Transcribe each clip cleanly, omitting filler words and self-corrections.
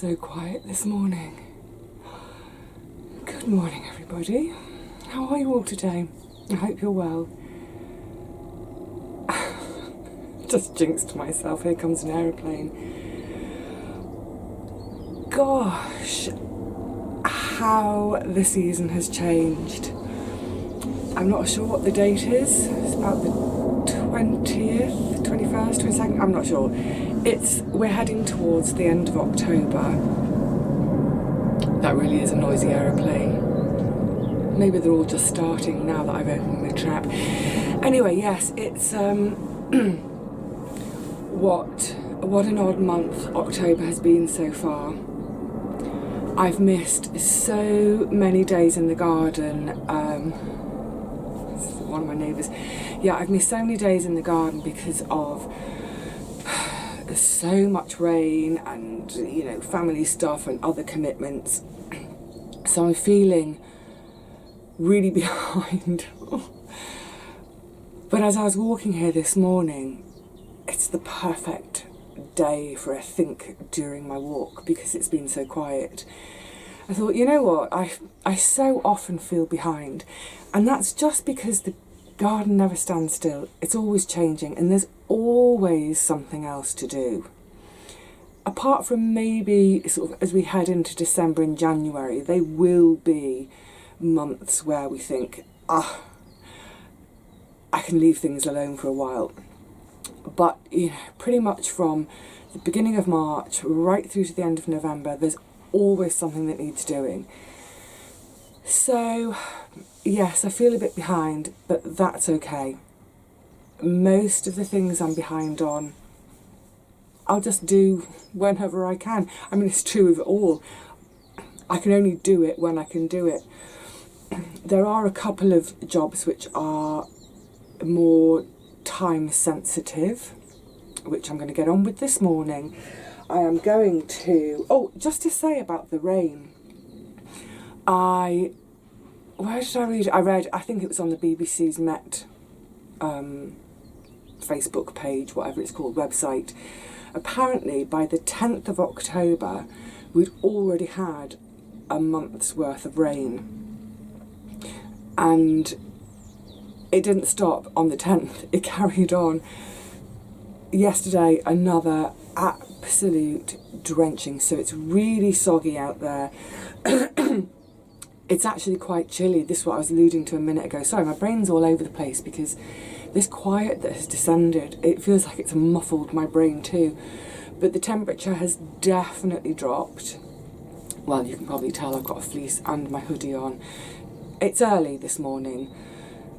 so quiet this morning. Good morning, everybody. How are you all today? I hope you're well. Just jinxed myself. Here comes an aeroplane. Gosh, how the season has changed. I'm not sure what the date is. It's about the 20th, 21st, 22nd, I'm not sure. We're heading towards the end of October. That really is a noisy aeroplane. Maybe they're all just starting now that I've opened the trap. Anyway, yes, it's what an odd month October has been so far. I've missed so many days in the garden. One of my neighbours. Yeah, I've missed so many days in the garden because of so much rain and, you know, family stuff and other commitments. So I'm feeling really behind. But as I was walking here this morning, it's the perfect day for a think during my walk because it's been so quiet. I thought, you know what, I so often feel behind, and that's just because the garden never stands still. It's always changing and there's always something else to do. Apart from maybe sort of as we head into December and January, they will be months where we think, I can leave things alone for a while. But you know, pretty much from the beginning of March right through to the end of November, there's always something that needs doing. So yes, I feel a bit behind, but that's okay. Most of the things I'm behind on, I'll just do whenever I can. I mean, it's true of it all. I can only do it when I can do it. There are a couple of jobs which are more time sensitive, which I'm going to get on with this morning. I am going to, just to say about the rain, where did I read it? I think it was on the BBC's Met Facebook page, whatever it's called, website. Apparently by the 10th of October we'd already had a month's worth of rain, and it didn't stop on the 10th, it carried on. Yesterday another absolute drenching, so it's really soggy out there. It's actually quite chilly. This is what I was alluding to a minute ago. Sorry, my brain's all over the place because this quiet that has descended, it feels like it's muffled my brain too. But the temperature has definitely dropped. Well, you can probably tell I've got a fleece and my hoodie on. It's early this morning,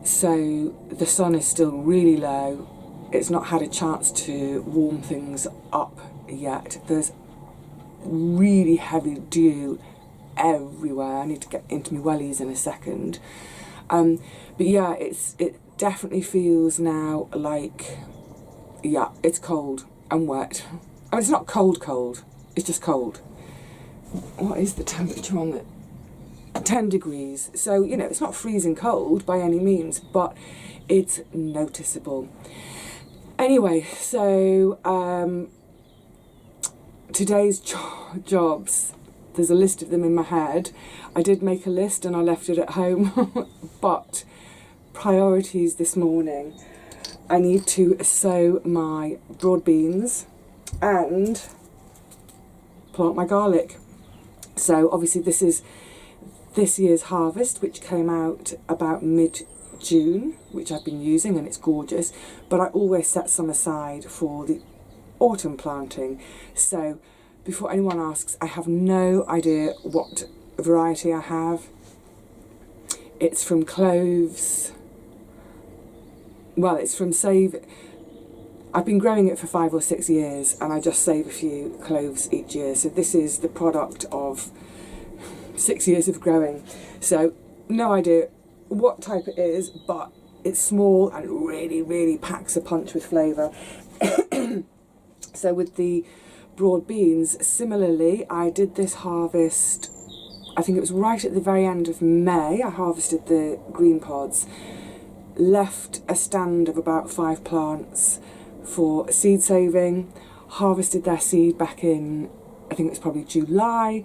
so the sun is still really low. It's not had a chance to warm things up yet. There's really heavy dew everywhere. I need to get into my wellies in a second. But yeah, it definitely feels now like, yeah, it's cold and wet. I mean, it's not cold, it's just cold. What is the temperature on it? 10 degrees. So, you know, it's not freezing cold by any means, but it's noticeable. Anyway, so today's jobs, there's a list of them in my head. I did make a list and I left it at home, but priorities this morning. I need to sow my broad beans and plant my garlic. So obviously this is this year's harvest, which came out about mid-June, which I've been using and it's gorgeous, but I always set some aside for the autumn planting. So before anyone asks, I have no idea what variety I have. It's from cloves. Well, it's from save. I've been growing it for 5 or 6 years and I just save a few cloves each year. So this is the product of 6 years of growing. So no idea what type it is, but it's small and really, really packs a punch with flavour. So with the broad beans, similarly, I did this harvest, I think it was right at the very end of May. I harvested the green pods, left a stand of about 5 plants for seed saving, harvested their seed back in I think it was probably July,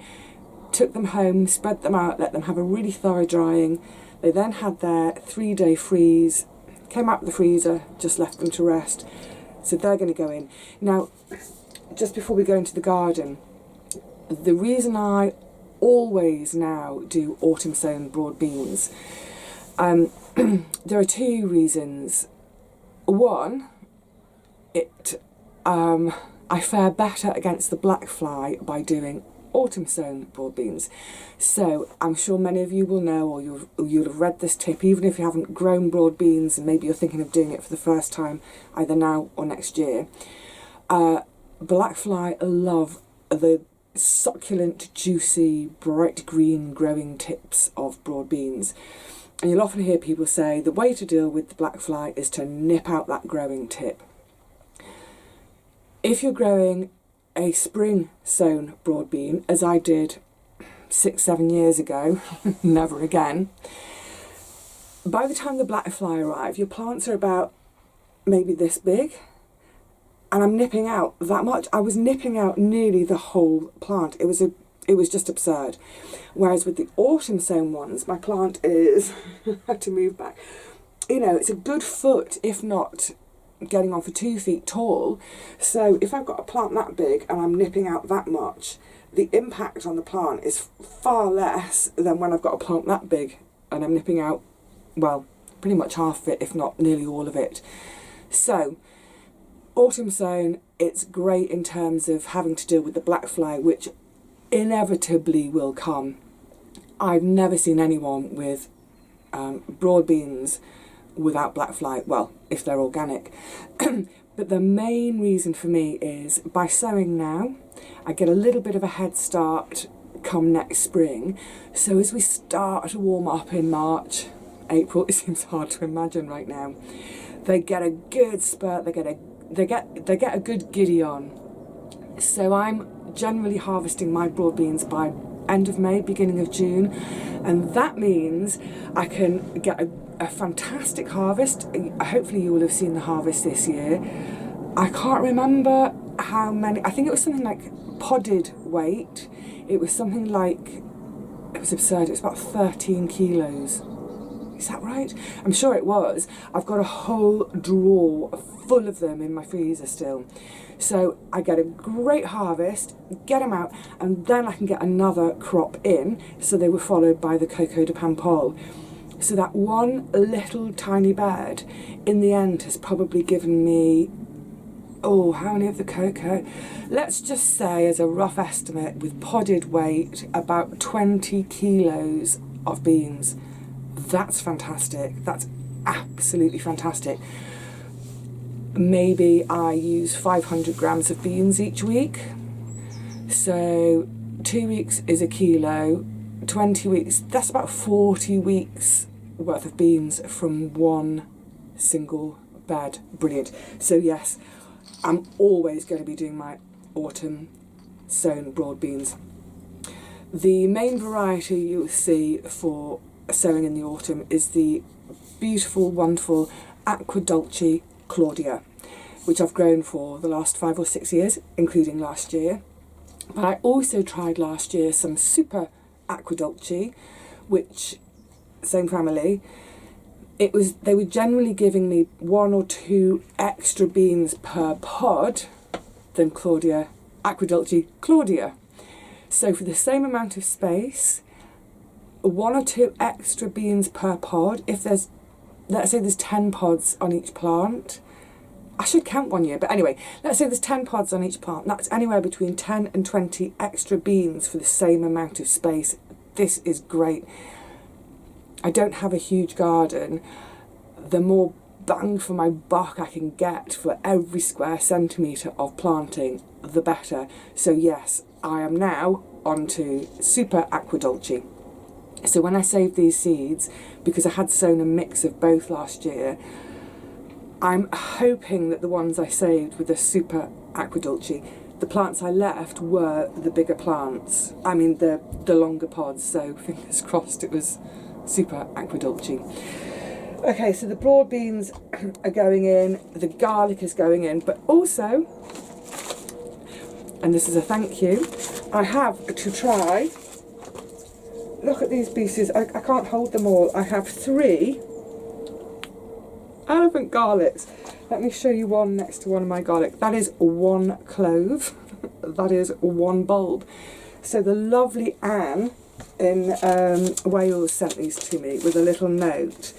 took them home, spread them out, let them have a really thorough drying. They then had their 3-day freeze, came out of the freezer, just left them to rest. So they're going to go in. Now, just before we go into the garden, the reason I always now do autumn sown broad beans, there are 2 reasons. One, I fare better against the black fly by doing autumn sown broad beans. So I'm sure many of you will know, or you'll have read this tip, even if you haven't grown broad beans and maybe you're thinking of doing it for the first time either now or next year. Black fly love the succulent, juicy, bright green growing tips of broad beans. And you'll often hear people say the way to deal with the black fly is to nip out that growing tip. If you're growing a spring sown broad bean, as I did 6-7 years ago, never again, by the time the black fly arrive, your plants are about maybe this big, and I'm nipping out that much. I was nipping out nearly the whole plant. It was just absurd. Whereas with the autumn sown ones, my plant is, I have to move back, you know, it's a good foot, if not getting on for 2 feet tall. So if I've got a plant that big and I'm nipping out that much, the impact on the plant is far less than when I've got a plant that big and I'm nipping out, well, pretty much half of it, if not nearly all of it. So autumn sown, it's great in terms of having to deal with the black fly, which inevitably will come. I've never seen anyone with broad beans without black fly, well, if they're organic. But the main reason for me is by sowing now, I get a little bit of a head start come next spring. So as we start to warm up in March, April, it seems hard to imagine right now, they get a good spurt, they get a good giddy on. So I'm generally harvesting my broad beans by end of May, beginning of June, and that means I can get a fantastic harvest. Hopefully you will have seen the harvest this year. I can't remember how many, I think it was something like podded weight. It was something like, it was absurd, it was about 13 kilos. Is that right? I'm sure it was. I've got a whole drawer full of them in my freezer still. So I get a great harvest, get them out, and then I can get another crop in. So they were followed by the Coco de Pampol. So that one little tiny bed in the end has probably given me, oh, how many of the cocoa? Let's just say, as a rough estimate, with podded weight, about 20 kilos of beans. That's fantastic. That's absolutely fantastic. Maybe I use 500 grams of beans each week. So 2 weeks is a kilo, 20 weeks, that's about 40 weeks worth of beans from one single bed. Brilliant. So yes, I'm always going to be doing my autumn sown broad beans. The main variety you'll see for sowing in the autumn is the beautiful, wonderful Aqua Dolce Claudia, which I've grown for the last 5 or 6 years, including last year. But I also tried last year some Super Aqua Dolce, which, same family. They were generally giving me 1 or 2 extra beans per pod than Claudia, Aqua Dolce Claudia. So for the same amount of space, 1 or 2 extra beans per pod. If there's, let's say there's 10 pods on each plant, I should count one year, but anyway, let's say there's 10 pods on each plant. That's anywhere between 10 and 20 extra beans for the same amount of space. This is great. I don't have a huge garden. The more bang for my buck I can get for every square centimetre of planting, the better. So yes, I am now on to Super Aqua Dolce. So when I saved these seeds, because I had sown a mix of both last year, I'm hoping that the ones I saved were the Super Aqua Dolce. The plants I left were the bigger plants, I mean the longer pods, so fingers crossed it was Super Aqua Dolce. Okay, so the broad beans are going in, the garlic is going in, but also, and this is a thank you, I have to try. Look at these pieces. I can't hold them all. I have 3 elephant garlics. Let me show you one next to one of my garlic. That is 1 clove. That is 1 bulb. So the lovely Anne in Wales sent these to me with a little note.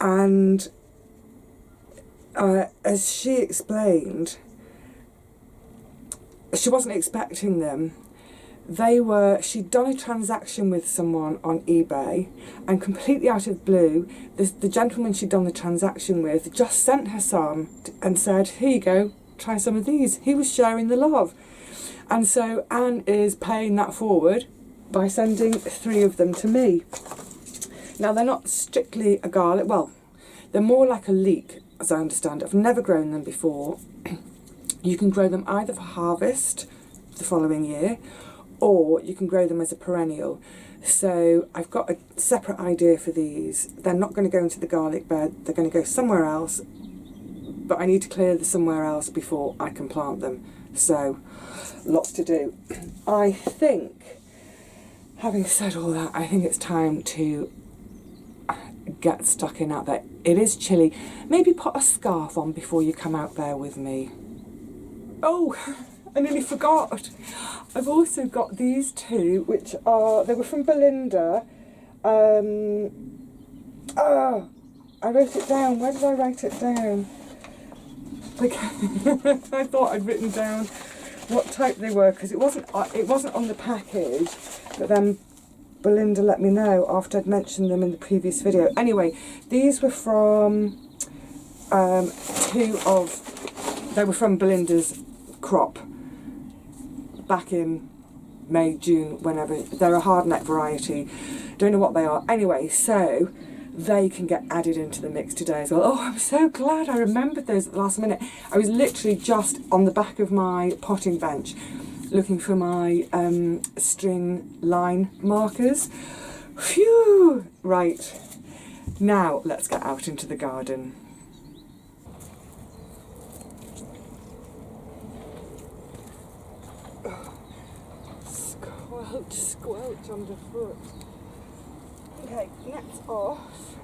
And as she explained, she wasn't expecting them. She'd done a transaction with someone on eBay, and completely out of blue, the gentleman she'd done the transaction with just sent her some and said, here you go, try some of these. He was sharing the love. And so Anne is paying that forward by sending 3 of them to me. Now, they're not strictly a garlic, well, they're more like a leek, as I understand it. I've never grown them before. You can grow them either for harvest the following year, or you can grow them as a perennial. So I've got a separate idea for these. They're not going to go into the garlic bed, they're going to go somewhere else, but I need to clear the somewhere else before I can plant them. So, lots to do. I think, having said all that, I think it's time to get stuck in out there. It is chilly. Maybe put a scarf on before you come out there with me. Oh, I nearly forgot. I've also got these 2, which they were from Belinda. I wrote it down. Where did I write it down? I thought I'd written down what type they were, because it wasn't on the package, but then Belinda let me know after I'd mentioned them in the previous video. Anyway, these were from they were from Belinda's crop back in May, June, whenever. They're a hardneck variety. Don't know what they are. Anyway, so they can get added into the mix today as well. Oh, I'm so glad I remembered those at the last minute. I was literally just on the back of my potting bench looking for my string line markers. Phew! Right, now let's get out into the garden. Squelch, squelch underfoot. Okay, nets off,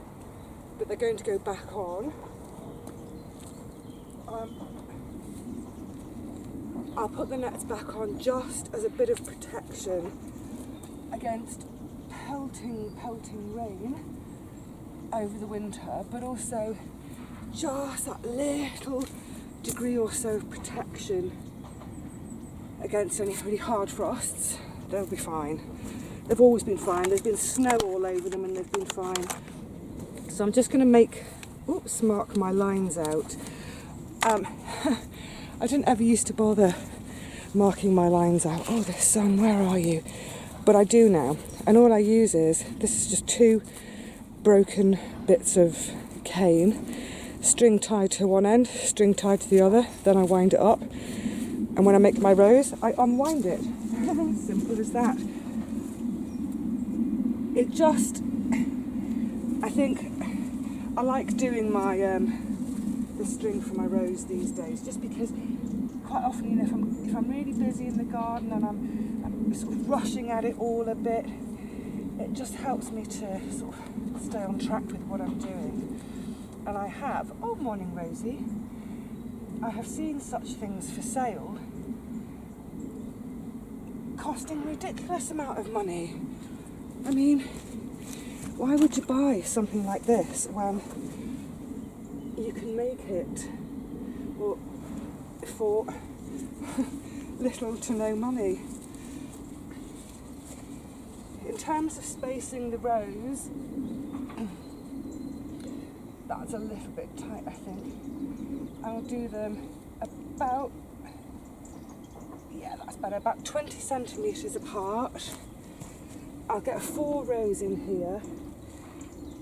but they're going to go back on. I'll put the nets back on just as a bit of protection against pelting rain over the winter, but also just that little degree or so of protection against any really hard frosts. They'll be fine. They've always been fine. There's been snow all over them and they've been fine. So I'm just going to mark my lines out. I didn't ever used to bother marking my lines out. Oh, the sun, where are you? But I do now. And all I use this is just 2 broken bits of cane, string tied to one end, string tied to the other, then I wind it up. And when I make my rows, I unwind it. Simple as that. It just, I think, I like doing my the string for my rows these days, just because quite often, you know, if I'm really busy in the garden and I'm sort of rushing at it all a bit, it just helps me to sort of stay on track with what I'm doing. And I have, oh morning Rosie, I have seen such things for sale costing a ridiculous amount of money. I mean, why would you buy something like this when you can make it for little to no money? In terms of spacing the rows, that's a little bit tight, I think. I'll do them about, yeah, that's better, about 20 centimetres apart. I'll get 4 rows in here.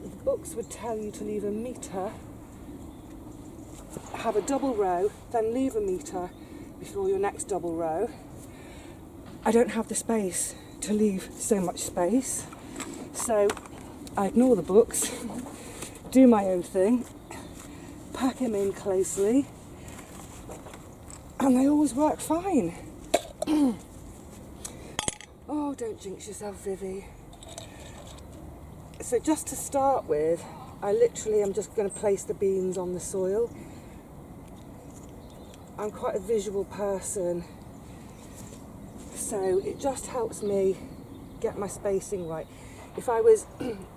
The books would tell you to leave 1 metre, have a double row, then leave 1 metre before your next double row. I don't have the space to leave so much space, so I ignore the books, do my own thing, pack them in closely, and they always work fine. Oh, don't jinx yourself, Vivi. So just to start with, I literally am just going to place the beans on the soil. I'm quite a visual person, so it just helps me get my spacing right. If I was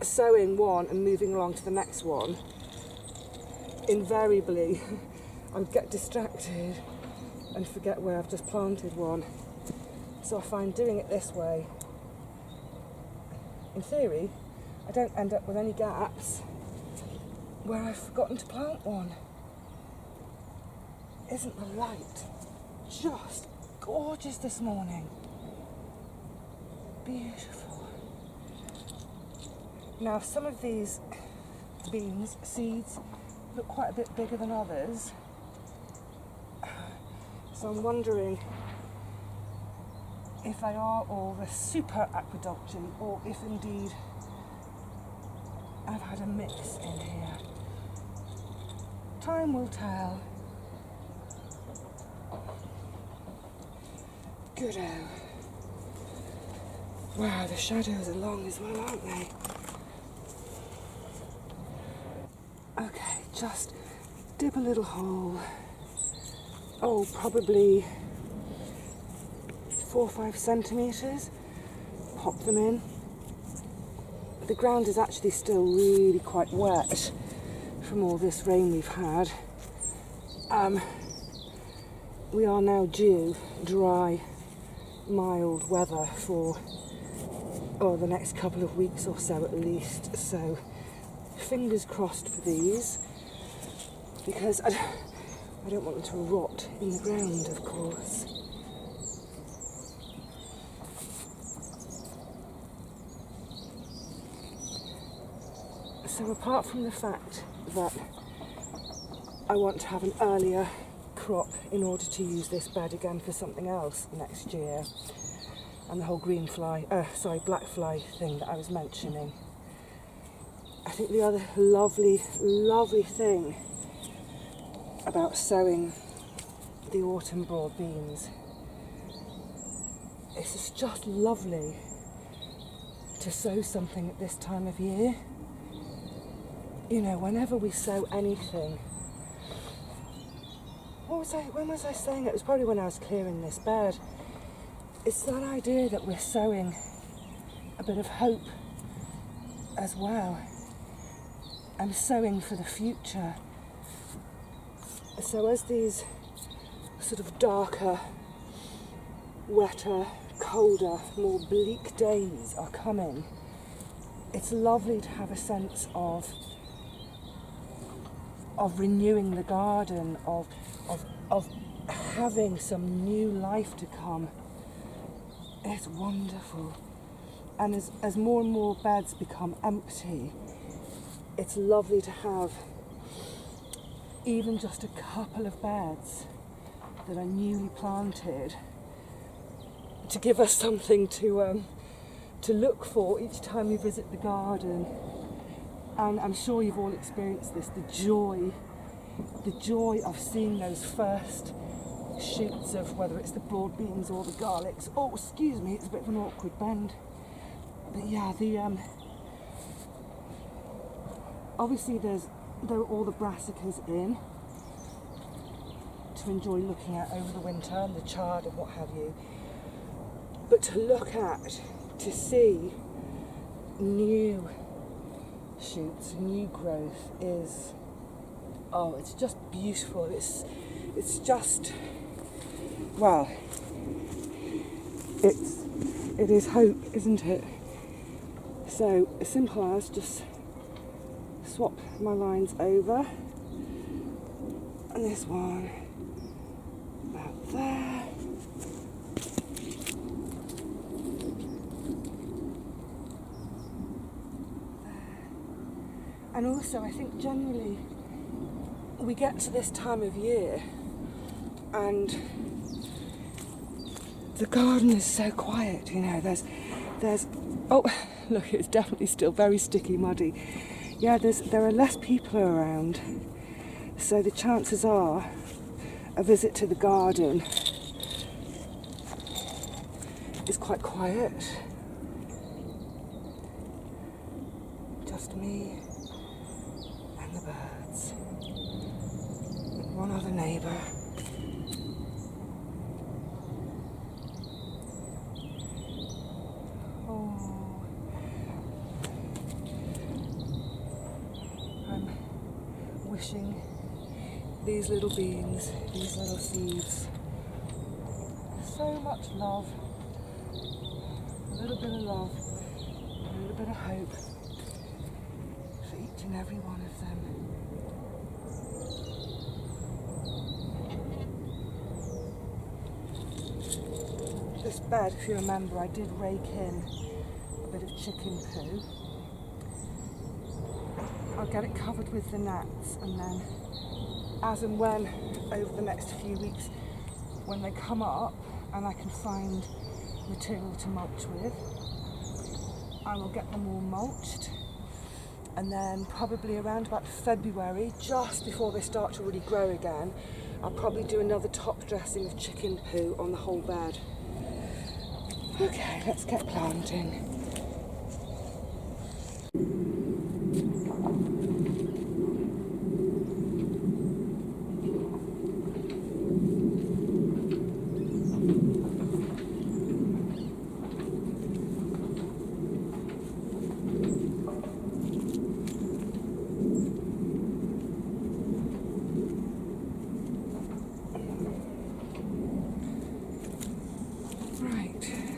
sowing one and moving along to the next one, invariably I'd get distracted and forget where I've just planted one. So I find doing it this way, in theory, I don't end up with any gaps where I've forgotten to plant one. Isn't the light just gorgeous this morning? Beautiful. Now, some of these beans, seeds, look quite a bit bigger than others. So I'm wondering if they are all the super aqueductin or if indeed I've had a mix in here. Time will tell. Good-o. Wow, the shadows are long as well, aren't they? Okay, just dip a little hole. Oh, probably 4 or 5 centimetres. Pop them in. The ground is actually still really quite wet from all this rain we've had. We are now due dry, mild weather for the next couple of weeks or so at least. So fingers crossed for these, because I don't want them to rot in the ground, of course. So apart from the fact that I want to have an earlier crop in order to use this bed again for something else next year, and the whole black fly thing that I was mentioning, I think the other lovely, lovely thing about sowing the autumn broad beans is it's just lovely to sow something at this time of year. You know, whenever we sow anything, when was I saying it? It was probably when I was clearing this bed. It's that idea that we're sowing a bit of hope as well. I'm sowing for the future. So as these sort of darker, wetter, colder, more bleak days are coming, it's lovely to have a sense of renewing the garden, of having some new life to come. It's wonderful. And as more and more beds become empty, it's lovely to have even just a couple of beds that are newly planted to give us something to look for each time we visit the garden. And I'm sure you've all experienced this, the joy of seeing those first shoots of whether it's the broad beans or the garlics. Oh, excuse me, it's a bit of an awkward bend. But yeah, obviously there are all the brassicas in to enjoy looking at over the winter, and the chard and what have you. But to look at, to see new shoots, new growth is, it's just beautiful. It's just, well, it is hope, isn't it? So as simple as just swap my lines over, and this one about there. And also, I think generally we get to this time of year and the garden is so quiet, you know, there's oh, look, it's definitely still very sticky, muddy. Yeah, there are less people around, so the chances are a visit to the garden is quite quiet. Just me and the birds. And one other neighbour. Oh, I'm wishing these little beans, these little seeds, so much love, a little bit of love, a little bit of hope for each and every one of them. This bed, if you remember, I did rake in a bit of chicken poo. I'll get it covered with the nets, and then as and when over the next few weeks, when they come up and I can find material to mulch with, I will get them all mulched, and then probably around about February, just before they start to really grow again, I'll probably do another top dressing of chicken poo on the whole bed. Okay, let's get planting.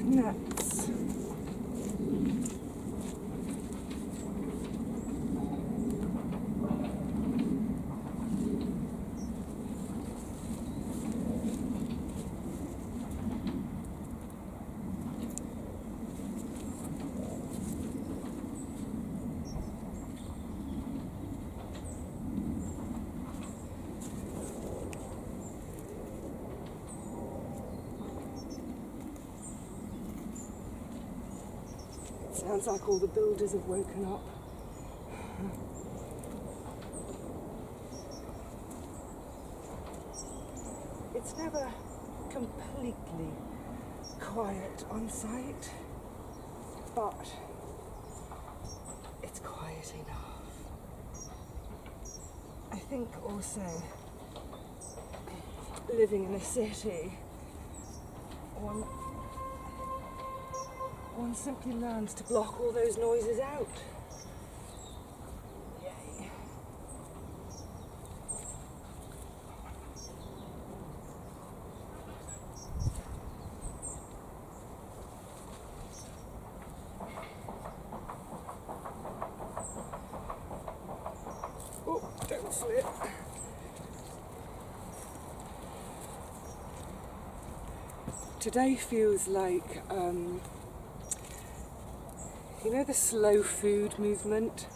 Nuts. Sounds like all the builders have woken up. It's never completely quiet on site, but it's quiet enough. I think also living in a city, one simply learns to block all those noises out. Yay. Oh, don't slip. Today feels like you know the slow food movement?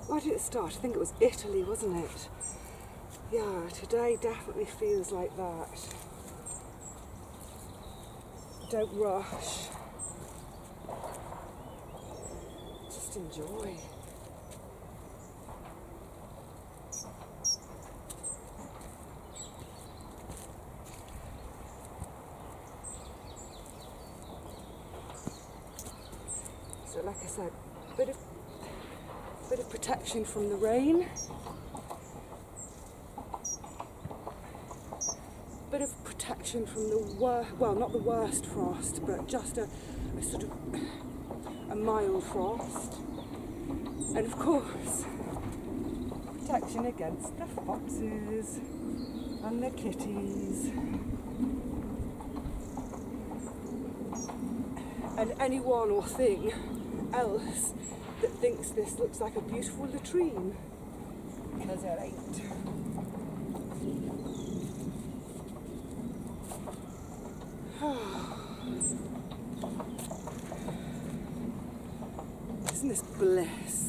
Where did it start? I think it was Italy, wasn't it? Yeah, today definitely feels like that. Don't rush. Just enjoy. So like I said, a bit of protection from the rain, bit of protection from the not the worst frost, but just a sort of a mild frost, and of course protection against the foxes and the kitties and anyone or thing else that thinks this looks like a beautiful latrine, because it ain't. Isn't this bliss?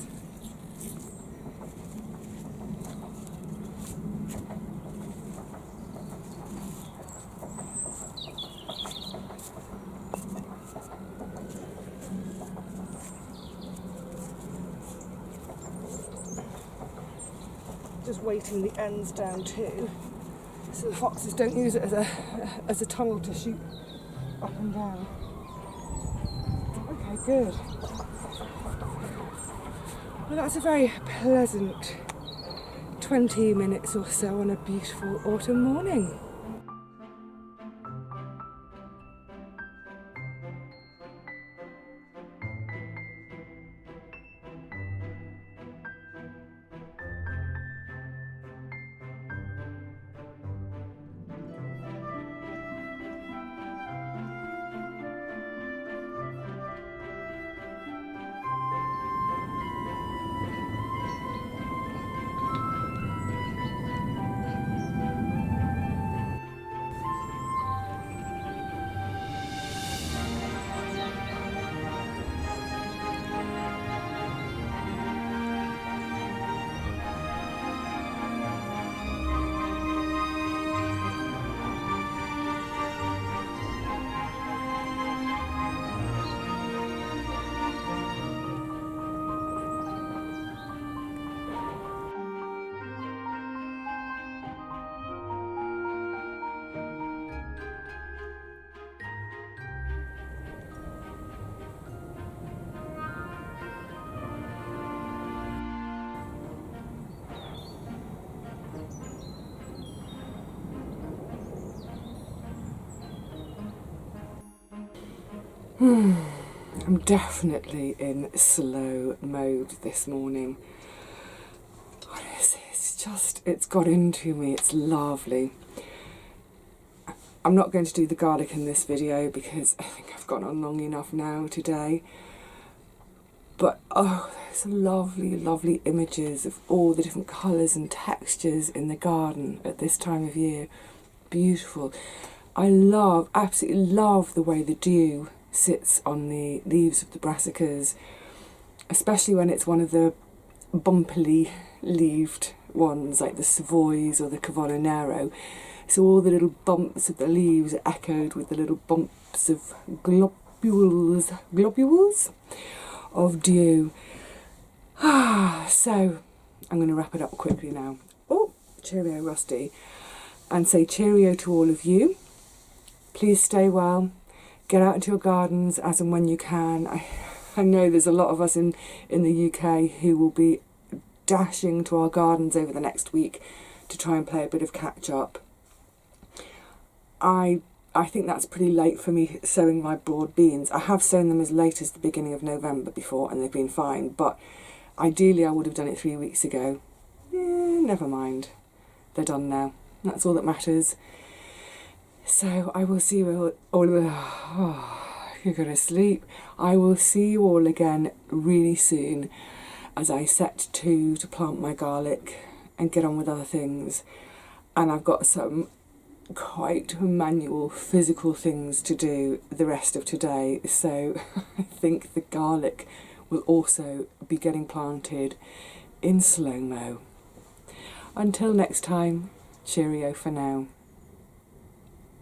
Just weighting the ends down too, so the foxes don't use it as a tunnel to shoot up and down. Okay, good. Well, that's a very pleasant 20 minutes or so on a beautiful autumn morning. I'm definitely in slow mode this morning. What is it? It's got into me. It's lovely. I'm not going to do the garlic in this video because I think I've gone on long enough now today. But oh, there's some lovely, lovely images of all the different colours and textures in the garden at this time of year. Beautiful. I absolutely love the way the dew sits on the leaves of the brassicas, especially when it's one of the bumpily leaved ones like the Savoys or the Cavallo Nero. So all the little bumps of the leaves are echoed with the little bumps of globules of dew. So I'm going to wrap it up quickly now. Oh, cheerio Rusty. And say cheerio to all of you. Please stay well. Get out into your gardens as and when you can. I know there's a lot of us in the UK who will be dashing to our gardens over the next week to try and play a bit of catch up. I think that's pretty late for me sowing my broad beans. I have sown them as late as the beginning of November before and they've been fine, but ideally I would have done it 3 weeks ago. Never mind. They're done now. That's all that matters. So I will see you all you're going to sleep. I will see you all again really soon as I set to plant my garlic and get on with other things. And I've got some quite manual physical things to do the rest of today. So I think the garlic will also be getting planted in slow-mo. Until next time, cheerio for now.